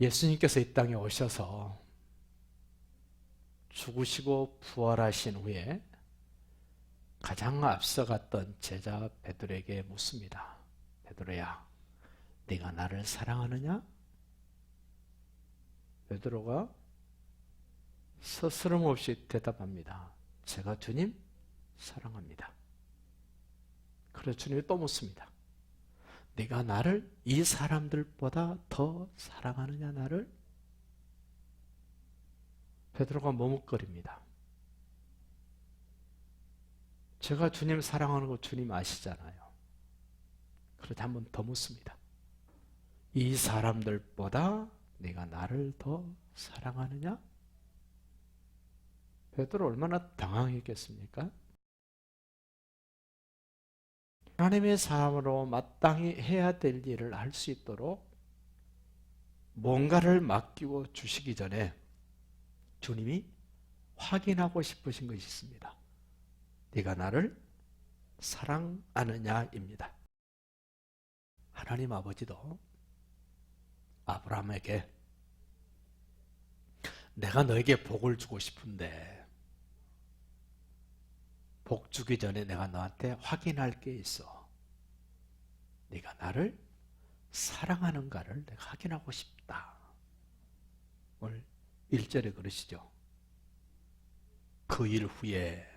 예수님께서 이 땅에 오셔서 죽으시고 부활하신 후에 가장 앞서갔던 제자 베드로에게 묻습니다. 베드로야, 네가 나를 사랑하느냐? 베드로가 스스럼 없이 대답합니다. 제가 주님 사랑합니다. 그래서 주님이 또 묻습니다. 네가 나를 이 사람들보다 더 사랑하느냐 나를? 베드로가 머뭇거립니다. 제가 주님 사랑하는 거 주님 아시잖아요. 그래서 한 번 더 묻습니다. 이 사람들보다 네가 나를 더 사랑하느냐? 베드로 얼마나 당황했겠습니까? 하나님의 사람으로 마땅히 해야 될 일을 할 수 있도록 뭔가를 맡기고 주시기 전에 주님이 확인하고 싶으신 것이 있습니다. 네가 나를 사랑하느냐입니다. 하나님 아버지도 아브라함에게 내가 너에게 복을 주고 싶은데 복 주기 전에 내가 너한테 확인할 게 있어. 네가 나를 사랑하는가를 내가 확인하고 싶다. 오늘 1절에 그러시죠. 그 일 후에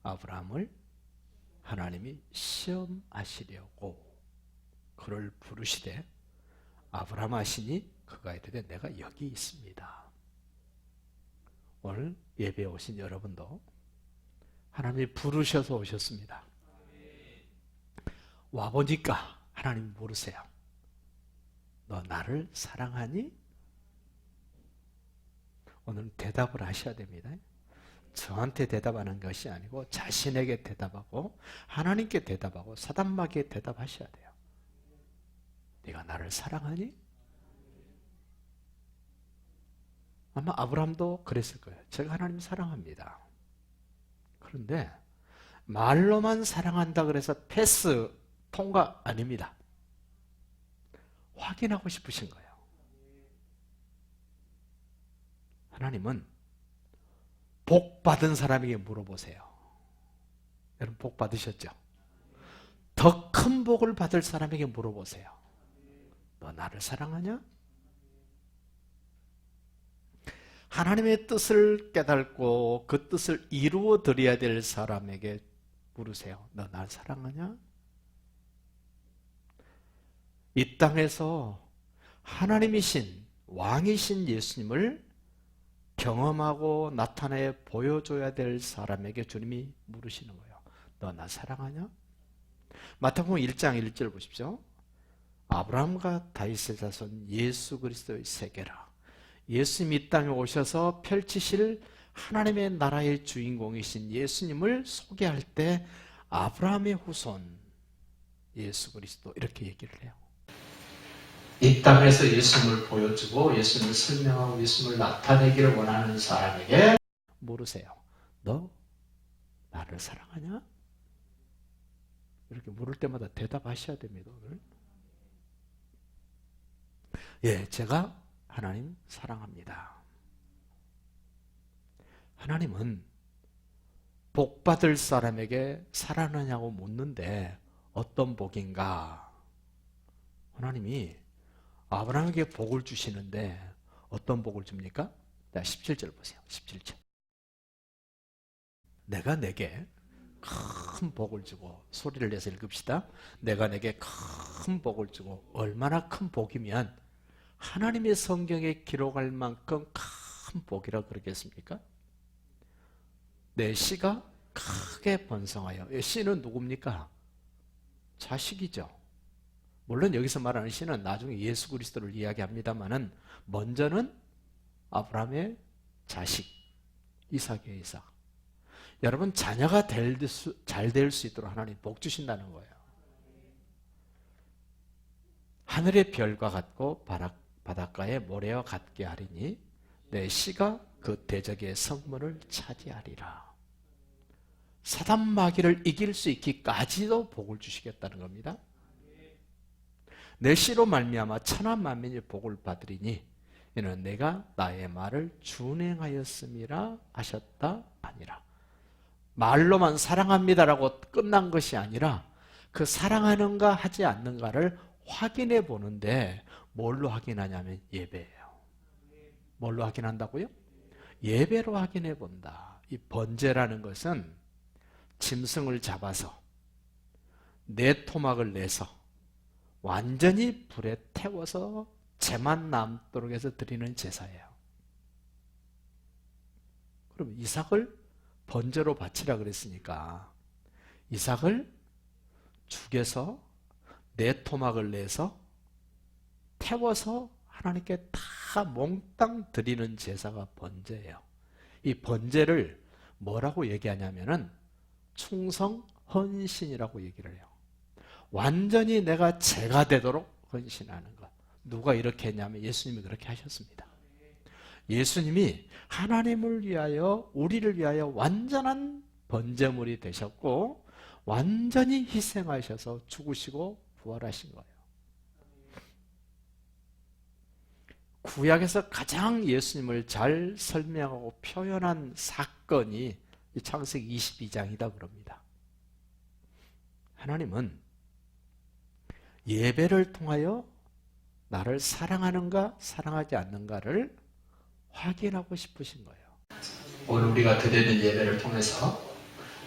아브라함을 하나님이 시험하시려고 그를 부르시되 아브라함 하시니 그가 이르되 내가 여기 있습니다. 오늘 예배에 오신 여러분도 하나님이 부르셔서 오셨습니다. 와보니까 하나님 물으세요. 너 나를 사랑하니? 오늘 대답을 하셔야 됩니다. 저한테 대답하는 것이 아니고 자신에게 대답하고 하나님께 대답하고 사단마귀에 대답하셔야 돼요. 네가 나를 사랑하니? 아마 아브라함도 그랬을 거예요. 제가 하나님 사랑합니다. 그런데 말로만 사랑한다 그래서 패스 통과 아닙니다. 확인하고 싶으신 거예요. 하나님은 복 받은 사람에게 물어보세요. 여러분 복 받으셨죠? 더 큰 복을 받을 사람에게 물어보세요. 너 나를 사랑하냐? 하나님의 뜻을 깨닫고 그 뜻을 이루어 드려야 될 사람에게 물으세요. 너 나를 사랑하냐? 이 땅에서 하나님이신 왕이신 예수님을 경험하고 나타내 보여줘야 될 사람에게 주님이 물으시는 거예요. 너 나 사랑하냐? 마태복음 1장 1절 보십시오. 아브라함과 다윗의 자손 예수 그리스도의 세계라. 예수님이 이 땅에 오셔서 펼치실 하나님의 나라의 주인공이신 예수님을 소개할 때 아브라함의 후손 예수 그리스도 이렇게 얘기를 해요. 이 땅에서 예수님을 보여주고 예수님을 설명하고 예수님을 나타내기를 원하는 사람에게 물으세요. 너 나를 사랑하냐? 이렇게 물을 때마다 대답하셔야 됩니다. 오늘. 예, 제가 하나님 사랑합니다. 하나님은 복 받을 사람에게 사랑하냐고 묻는데 어떤 복인가? 하나님이 아브라함에게 복을 주시는데 어떤 복을 줍니까? 17절 보세요. 17절. 내가 내게 큰 복을 주고 소리를 내서 읽읍시다. 내가 내게 큰 복을 주고 얼마나 큰 복이면 하나님의 성경에 기록할 만큼 큰 복이라고 그러겠습니까? 내 씨가 크게 번성하여. 씨는 누굽니까? 자식이죠. 물론 여기서 말하는 씨는 나중에 예수 그리스도를 이야기합니다만은 먼저는 아브라함의 자식 이삭이에요. 이삭. 여러분 자녀가 잘 될 수 있도록 하나님 복 주신다는 거예요. 하늘의 별과 같고 바닷가의 모래와 같게 하리니 내 씨가 그 대적의 성문을 차지하리라. 사단 마귀를 이길 수 있기까지도 복을 주시겠다는 겁니다. 내 씨로 말미암아 천한 만민이 복을 받으리니 이는 내가 나의 말을 준행하였음이라 하셨다 아니라. 말로만 사랑합니다라고 끝난 것이 아니라 그 사랑하는가 하지 않는가를 확인해 보는데 뭘로 확인하냐면 예배예요. 뭘로 확인한다고요? 예배로 확인해 본다. 이 번제라는 것은 짐승을 잡아서 내 토막을 내서 완전히 불에 태워서 재만 남도록 해서 드리는 제사예요. 그럼 이삭을 번제로 바치라 그랬으니까 이삭을 죽여서 내 토막을 내서 태워서 하나님께 다 몽땅 드리는 제사가 번제예요. 이 번제를 뭐라고 얘기하냐면은 충성 헌신이라고 얘기를 해요. 완전히 내가 제가 되도록 헌신하는 것. 누가 이렇게 했냐면 예수님이 그렇게 하셨습니다. 예수님이 하나님을 위하여 우리를 위하여 완전한 번제물이 되셨고 완전히 희생하셔서 죽으시고 부활하신 거예요. 구약에서 가장 예수님을 잘 설명하고 표현한 사건이 창세기 22장이다 그럽니다. 하나님은 예배를 통하여 나를 사랑하는가 사랑하지 않는가를 확인하고 싶으신 거예요. 오늘 우리가 드리는 예배를 통해서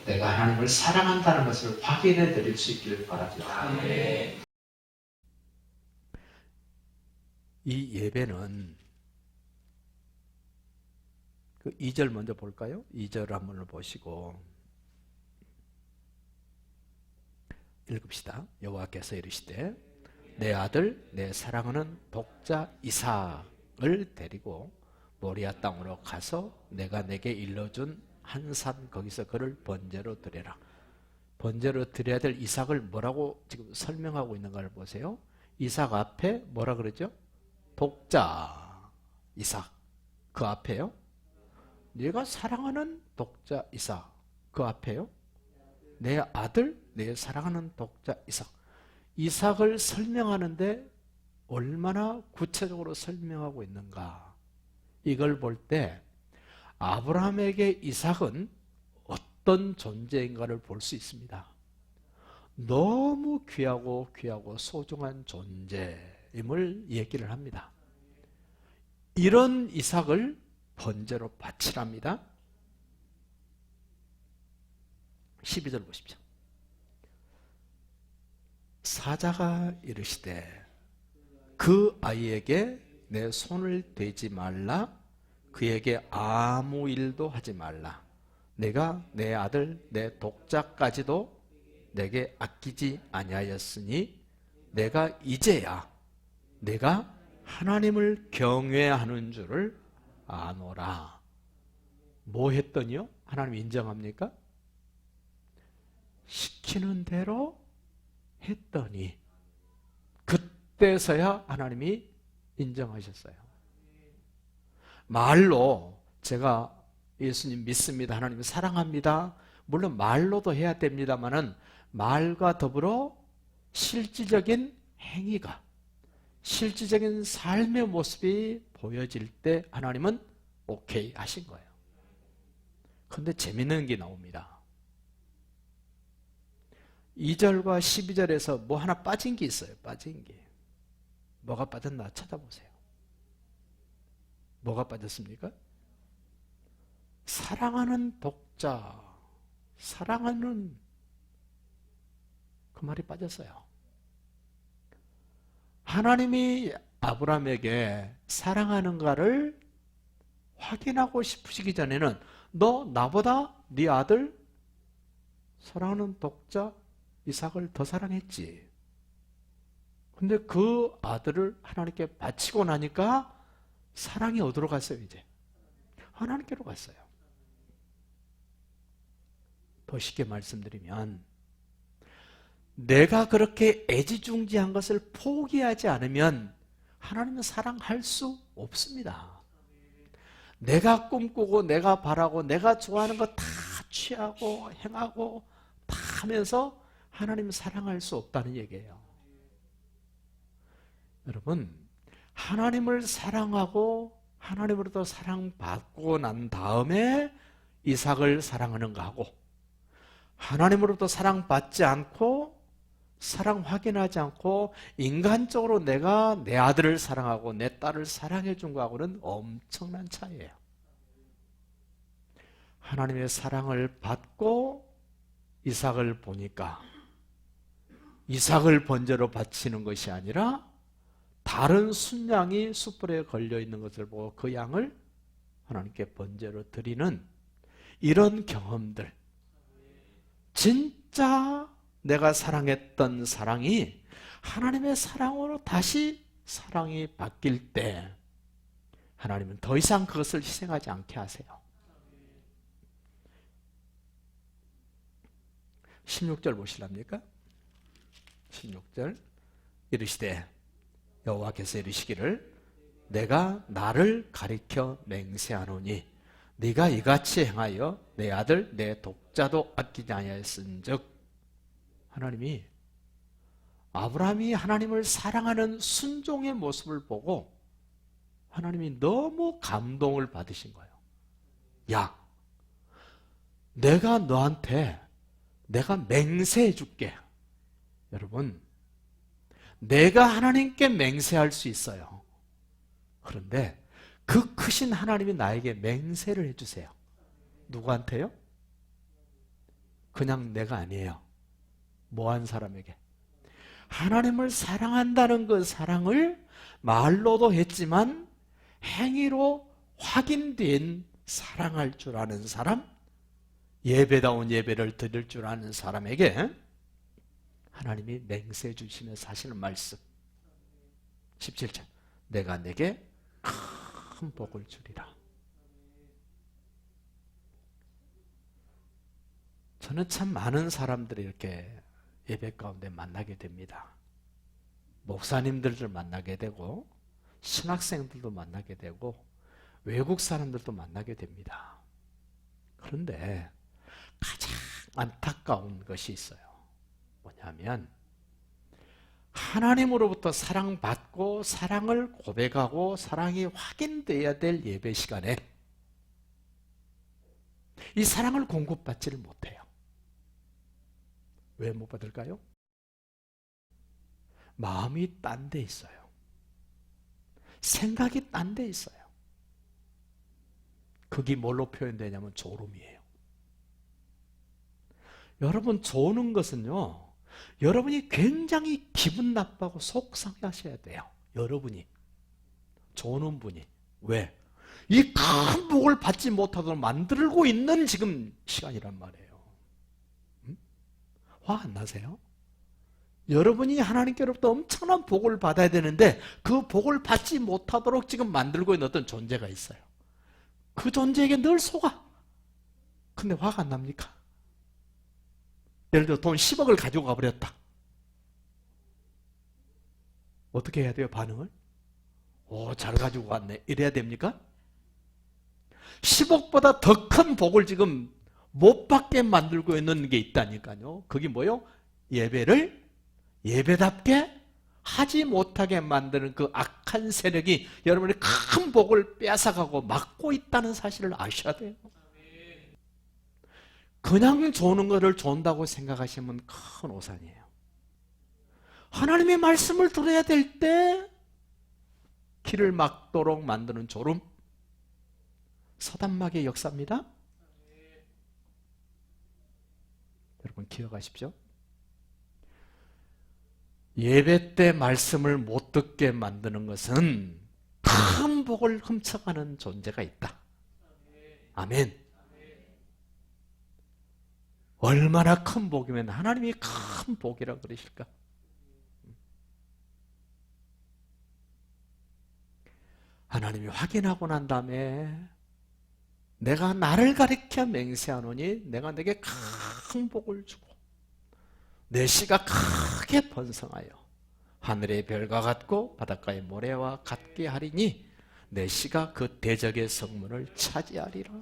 내가 하나님을 사랑한다는 것을 확인해 드릴 수 있기를 바랍니다. 이 예배는 그 2절 먼저 볼까요? 2절 한번 보시고 읽읍시다. 여호와께서 이르시되 내 아들 내 사랑하는 독자 이삭을 데리고 모리아 땅으로 가서 내가 내게 일러준 한 산 거기서 그를 번제로 드려라. 번제로 드려야 될 이삭을 뭐라고 지금 설명하고 있는가를 보세요. 이삭 앞에 뭐라 그러죠? 독자 이삭. 그 앞에요? 내가 사랑하는 독자 이삭. 그 앞에요? 내 아들 내 사랑하는 독자 이삭. 이삭을 설명하는데 얼마나 구체적으로 설명하고 있는가. 이걸 볼 때 아브라함에게 이삭은 어떤 존재인가를 볼 수 있습니다. 너무 귀하고 소중한 존재임을 얘기를 합니다. 이런 이삭을 번제로 바치랍니다. 12절 보십시오. 사자가 이르시되 그 아이에게 내 손을 대지 말라. 그에게 아무 일도 하지 말라. 내가 내 아들 내 독자까지도 내게 아끼지 아니하였으니 내가 이제야 내가 하나님을 경외하는 줄을 아노라. 뭐 했더니요? 하나님 인정합니까? 시키는 대로 했더니 그때서야 하나님이 인정하셨어요. 말로 제가 예수님 믿습니다. 하나님 사랑합니다. 물론 말로도 해야 됩니다만은 말과 더불어 실질적인 행위가 실질적인 삶의 모습이 보여질 때 하나님은 오케이 하신 거예요. 그런데 재밌는 게 나옵니다. 2절과 12절에서 뭐 하나 빠진 게 있어요. 빠진 게. 뭐가 빠졌나 찾아보세요. 뭐가 빠졌습니까? 사랑하는 독자, 사랑하는 그 말이 빠졌어요. 하나님이 아브라함에게 사랑하는가를 확인하고 싶으시기 전에는 너 나보다 네 아들 사랑하는 독자 이삭을 더 사랑했지. 근데 그 아들을 하나님께 바치고 나니까 사랑이 어디로 갔어요 이제? 하나님께로 갔어요. 더 쉽게 말씀드리면 내가 그렇게 애지중지한 것을 포기하지 않으면 하나님은 사랑할 수 없습니다. 내가 꿈꾸고 내가 바라고 내가 좋아하는 거 다 취하고 행하고 다 하면서 하나님은 사랑할 수 없다는 얘기예요. 여러분, 하나님을 사랑하고 하나님으로부터 사랑받고 난 다음에 이삭을 사랑하는 거하고, 하나님으로부터 사랑받지 않고 사랑 확인하지 않고 인간적으로 내가 내 아들을 사랑하고 내 딸을 사랑해 준 거하고는 엄청난 차이예요. 하나님의 사랑을 받고 이삭을 보니까 이삭을 번제로 바치는 것이 아니라 다른 순양이 숯불에 걸려 있는 것을 보고 그 양을 하나님께 번제로 드리는 이런 경험들, 진짜 내가 사랑했던 사랑이 하나님의 사랑으로 다시 사랑이 바뀔 때 하나님은 더 이상 그것을 희생하지 않게 하세요. 16절 보시랍니까? 16절 이르시되 여호와께서 이르시기를 내가 나를 가리켜 맹세하노니 네가 이같이 행하여 내 아들 내 독자도 아끼지 아니하였은즉, 하나님이 아브라함이 하나님을 사랑하는 순종의 모습을 보고 하나님이 너무 감동을 받으신 거예요. 야, 내가 너한테 내가 맹세해 줄게. 여러분, 내가 하나님께 맹세할 수 있어요. 그런데 그 크신 하나님이 나에게 맹세를 해주세요. 누구한테요? 그냥 내가 아니에요. 뭐한 사람에게? 하나님을 사랑한다는 그 사랑을 말로도 했지만 행위로 확인된 사랑할 줄 아는 사람, 예배다운 예배를 드릴 줄 아는 사람에게 하나님이 맹세해 주시면서 하시는 말씀 17절 내가 내게 큰 복을 주리라. 저는 참 많은 사람들이 이렇게 예배 가운데 만나게 됩니다. 목사님들을 만나게 되고 신학생들도 만나게 되고 외국 사람들도 만나게 됩니다. 그런데 가장 안타까운 것이 있어요. 뭐냐면 하나님으로부터 사랑받고 사랑을 고백하고 사랑이 확인되어야 될 예배 시간에 이 사랑을 공급받지를 못해요. 왜 못 받을까요? 마음이 딴 데 있어요. 생각이 딴 데 있어요. 그게 뭘로 표현되냐면 졸음이에요. 여러분, 조는 것은요, 여러분이 굉장히 기분 나빠하고 속상하셔야 돼요. 여러분이 조는 분이. 왜? 이 큰 복을 받지 못하도록 만들고 있는 지금 시간이란 말이에요. 화 안 나세요? 여러분이 하나님께로부터 엄청난 복을 받아야 되는데 그 복을 받지 못하도록 지금 만들고 있는 어떤 존재가 있어요. 그 존재에게 늘 속아. 근데 화가 안 납니까? 예를 들어 돈 10억을 가지고 가버렸다. 어떻게 해야 돼요, 반응을? 오, 잘 가지고 갔네. 이래야 됩니까? 10억보다 더 큰 복을 지금 못 받게 만들고 있는 게 있다니까요. 그게 뭐요? 예배를 예배답게 하지 못하게 만드는 그 악한 세력이 여러분의 큰 복을 빼앗아가고 막고 있다는 사실을 아셔야 돼요. 그냥 조는 것을 존다고 생각하시면 큰 오산이에요. 하나님의 말씀을 들어야 될 때 길을 막도록 만드는 졸음, 서단막의 역사입니다. 여러분 기억하십시오. 예배 때 말씀을 못 듣게 만드는 것은 큰 복을 훔쳐가는 존재가 있다. 아멘. 얼마나 큰 복이면 하나님이 큰 복이라고 그러실까? 하나님이 확인하고 난 다음에 내가 나를 가리켜 맹세하노니 내가 내게 큰 복을 주고 내 씨가 크게 번성하여 하늘의 별과 같고 바닷가의 모래와 같게 하리니 내 씨가 그 대적의 성문을 차지하리라.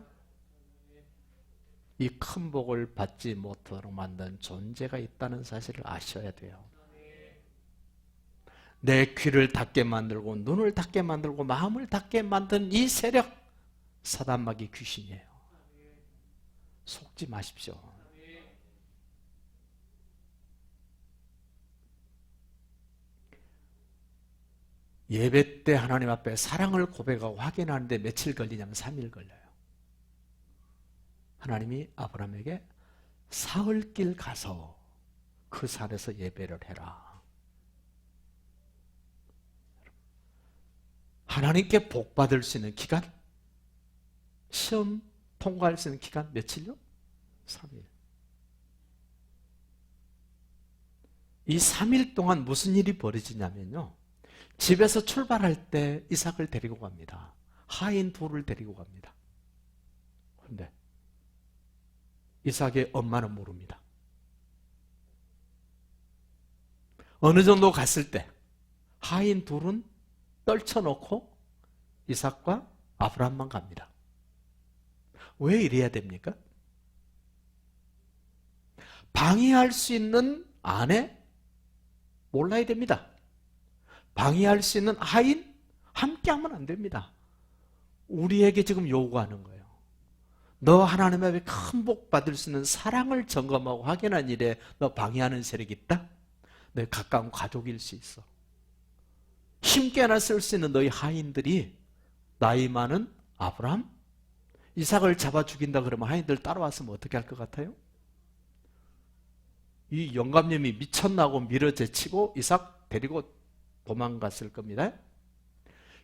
이 큰 복을 받지 못하도록 만든 존재가 있다는 사실을 아셔야 돼요. 내 귀를 닫게 만들고 눈을 닫게 만들고 마음을 닫게 만든 이 세력, 사단마귀 귀신이에요. 속지 마십시오. 예배 때 하나님 앞에 사랑을 고백하고 확인하는데 며칠 걸리냐면 3일 걸려요. 하나님이 아브라함에게 사흘길 가서 그 산에서 예배를 해라. 하나님께 복 받을 수 있는 기간, 시험 통과할 수 있는 기간 며칠요? 3일. 이 3일 동안 무슨 일이 벌어지냐면요, 집에서 출발할 때 이삭을 데리고 갑니다. 하인 둘을 데리고 갑니다. 그런데 이삭의 엄마는 모릅니다. 어느 정도 갔을 때 하인 둘은 떨쳐놓고 이삭과 아브라함만 갑니다. 왜 이래야 됩니까? 방해할 수 있는 아내 몰라야 됩니다. 방해할 수 있는 하인 함께하면 안 됩니다. 우리에게 지금 요구하는 거예요. 너 하나님 앞에 큰 복 받을 수 있는 사랑을 점검하고 확인한 일에 너 방해하는 세력이 있다? 너 가까운 가족일 수 있어. 힘께나 쓸 수 있는 너희 하인들이 나이 많은 아브라함, 이삭을 잡아 죽인다 그러면 하인들 따라왔으면 어떻게 할 것 같아요? 이 영감님이 미쳤나고 밀어제치고 이삭 데리고 도망갔을 겁니다.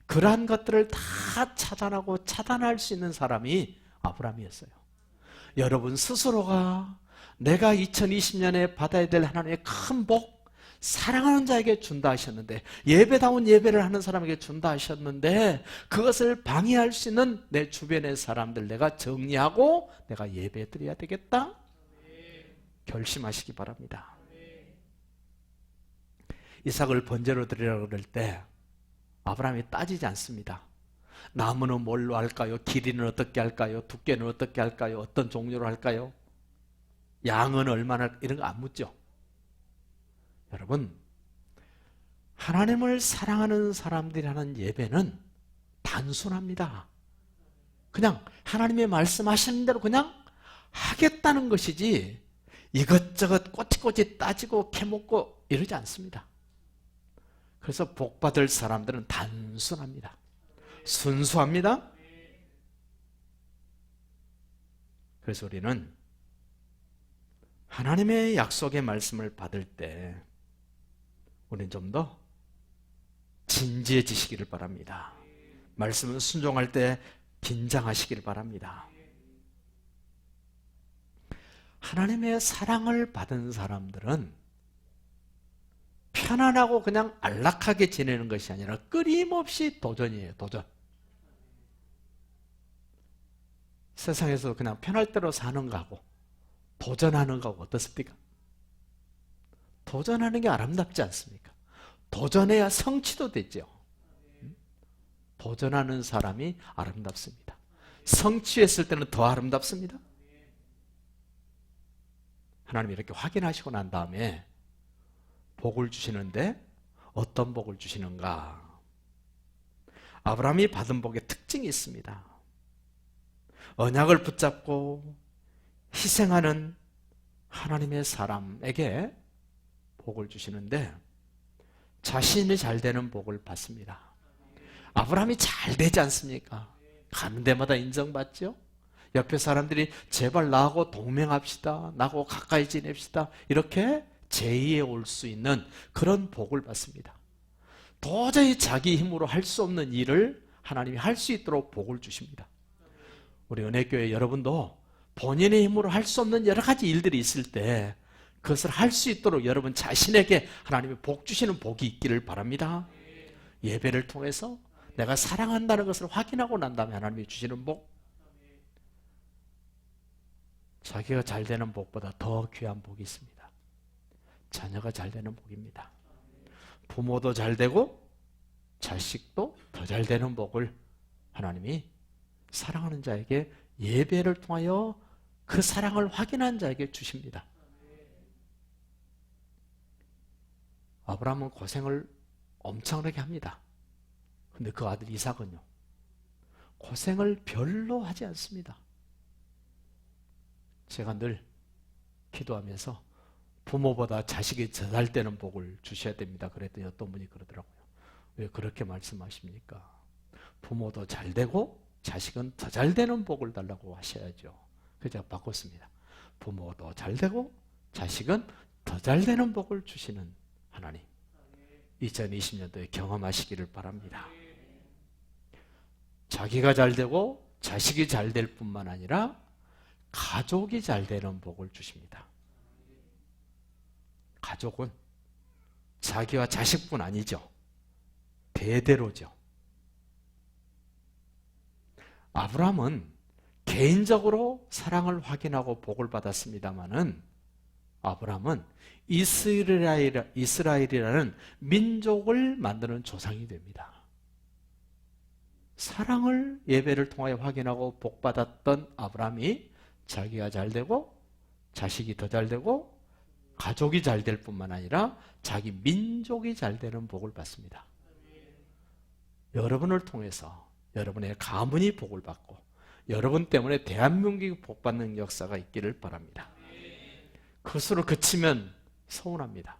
그러한 것들을 다 차단하고 차단할 수 있는 사람이 아브라함이었어요. 여러분 스스로가 내가 2020년에 받아야 될 하나님의 큰 복, 사랑하는 자에게 준다 하셨는데, 예배다운 예배를 하는 사람에게 준다 하셨는데, 그것을 방해할 수 있는 내 주변의 사람들 내가 정리하고 내가 예배 드려야 되겠다? 결심하시기 바랍니다. 이삭을 번제로 드리라고 그럴 때 아브라함이 따지지 않습니다. 나무는 뭘로 할까요? 길이는 어떻게 할까요? 두께는 어떻게 할까요? 어떤 종류로 할까요? 양은 얼마나, 이런 거 안 묻죠. 여러분, 하나님을 사랑하는 사람들이 하는 예배는 단순합니다. 그냥 하나님의 말씀하시는 대로 그냥 하겠다는 것이지 이것저것 꼬치꼬치 따지고 캐먹고 이러지 않습니다. 그래서 복받을 사람들은 단순합니다. 순수합니다. 그래서 우리는 하나님의 약속의 말씀을 받을 때 우리는 좀 더 진지해지시기를 바랍니다. 말씀을 순종할 때 긴장하시기를 바랍니다. 하나님의 사랑을 받은 사람들은 편안하고 그냥 안락하게 지내는 것이 아니라 끊임없이 도전이에요. 도전. 세상에서 그냥 편할 대로 사는 거하고 도전하는 거하고 어떻습니까? 도전하는 게 아름답지 않습니까? 도전해야 성취도 되죠. 도전하는 사람이 아름답습니다. 성취했을 때는 더 아름답습니다. 하나님이 이렇게 확인하시고 난 다음에 복을 주시는데 어떤 복을 주시는가? 아브라함이 받은 복의 특징이 있습니다. 언약을 붙잡고 희생하는 하나님의 사람에게 복을 주시는데 자신이 잘 되는 복을 받습니다. 아브라함이 잘 되지 않습니까? 가는 데마다 인정받죠? 옆에 사람들이 제발 나하고 동맹합시다, 나하고 가까이 지냅시다, 이렇게 제의에 올 수 있는 그런 복을 받습니다. 도저히 자기 힘으로 할 수 없는 일을 하나님이 할 수 있도록 복을 주십니다. 우리 은혜교회 여러분도 본인의 힘으로 할 수 없는 여러 가지 일들이 있을 때 그것을 할 수 있도록 여러분 자신에게 하나님이 복 주시는 복이 있기를 바랍니다. 예배를 통해서 내가 사랑한다는 것을 확인하고 난 다음에 하나님이 주시는 복, 자기가 잘 되는 복보다 더 귀한 복이 있습니다. 자녀가 잘 되는 복입니다. 부모도 잘 되고 자식도 더 잘 되는 복을 하나님이 사랑하는 자에게 예배를 통하여 그 사랑을 확인한 자에게 주십니다. 아브라함은 고생을 엄청나게 합니다. 근데 그 아들 이삭은요, 고생을 별로 하지 않습니다. 제가 늘 기도하면서 부모보다 자식이 더 잘 되는 복을 주셔야 됩니다. 그랬더니 어떤 분이 그러더라고요. 왜 그렇게 말씀하십니까? 부모도 잘 되고 자식은 더 잘 되는 복을 달라고 하셔야죠. 그래서 제가 바꿨습니다. 부모도 잘 되고 자식은 더 잘 되는 복을 주시는 하나님, 2020년도에 경험하시기를 바랍니다. 자기가 잘 되고 자식이 잘 될 뿐만 아니라 가족이 잘 되는 복을 주십니다. 가족은 자기와 자식뿐 아니죠. 대대로죠. 아브라함은 개인적으로 사랑을 확인하고 복을 받았습니다마는 아브라함은 이스라엘이라는 민족을 만드는 조상이 됩니다. 사랑을 예배를 통하여 확인하고 복받았던 아브라함이 자기가 잘 되고 자식이 더 잘 되고 가족이 잘 될 뿐만 아니라 자기 민족이 잘 되는 복을 받습니다. 여러분을 통해서 여러분의 가문이 복을 받고 여러분 때문에 대한민국이 복받는 역사가 있기를 바랍니다. 그것으로 그치면 서운합니다.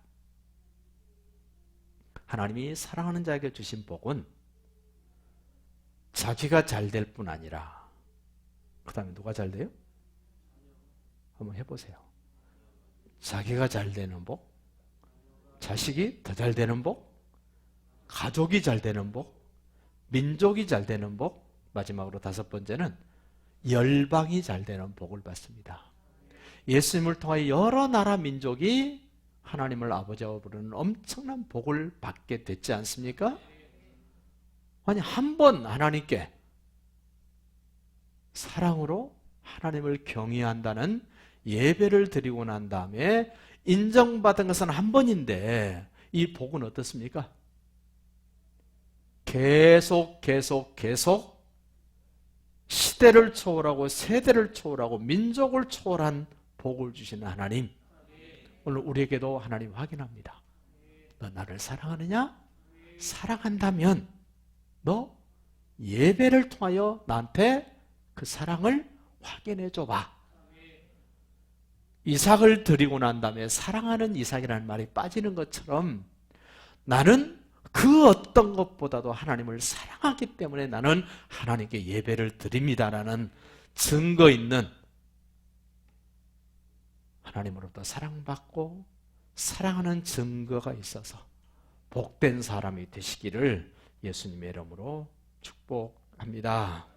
하나님이 사랑하는 자에게 주신 복은 자기가 잘 될 뿐 아니라, 그 다음에 누가 잘 돼요? 한번 해보세요. 자기가 잘 되는 복, 자식이 더 잘 되는 복, 가족이 잘 되는 복, 민족이 잘 되는 복, 마지막으로 5번째는 열방이 잘 되는 복을 받습니다. 예수님을 통하여 여러 나라 민족이 하나님을 아버지라고 부르는 엄청난 복을 받게 됐지 않습니까? 아니, 한 번 하나님께 사랑으로 하나님을 경외한다는 예배를 드리고 난 다음에 인정받은 것은 한 번인데 이 복은 어떻습니까? 계속 시대를 초월하고 세대를 초월하고 민족을 초월한 복을 주시는 하나님, 오늘 우리에게도 하나님 확인합니다. 너 나를 사랑하느냐? 사랑한다면 너 예배를 통하여 나한테 그 사랑을 확인해 줘봐. 이삭을 드리고 난 다음에 사랑하는 이삭이라는 말이 빠지는 것처럼 나는 그 어떤 것보다도 하나님을 사랑하기 때문에 나는 하나님께 예배를 드립니다라는 증거 있는, 하나님으로부터 사랑받고 사랑하는 증거가 있어서 복된 사람이 되시기를 예수님의 이름으로 축복합니다.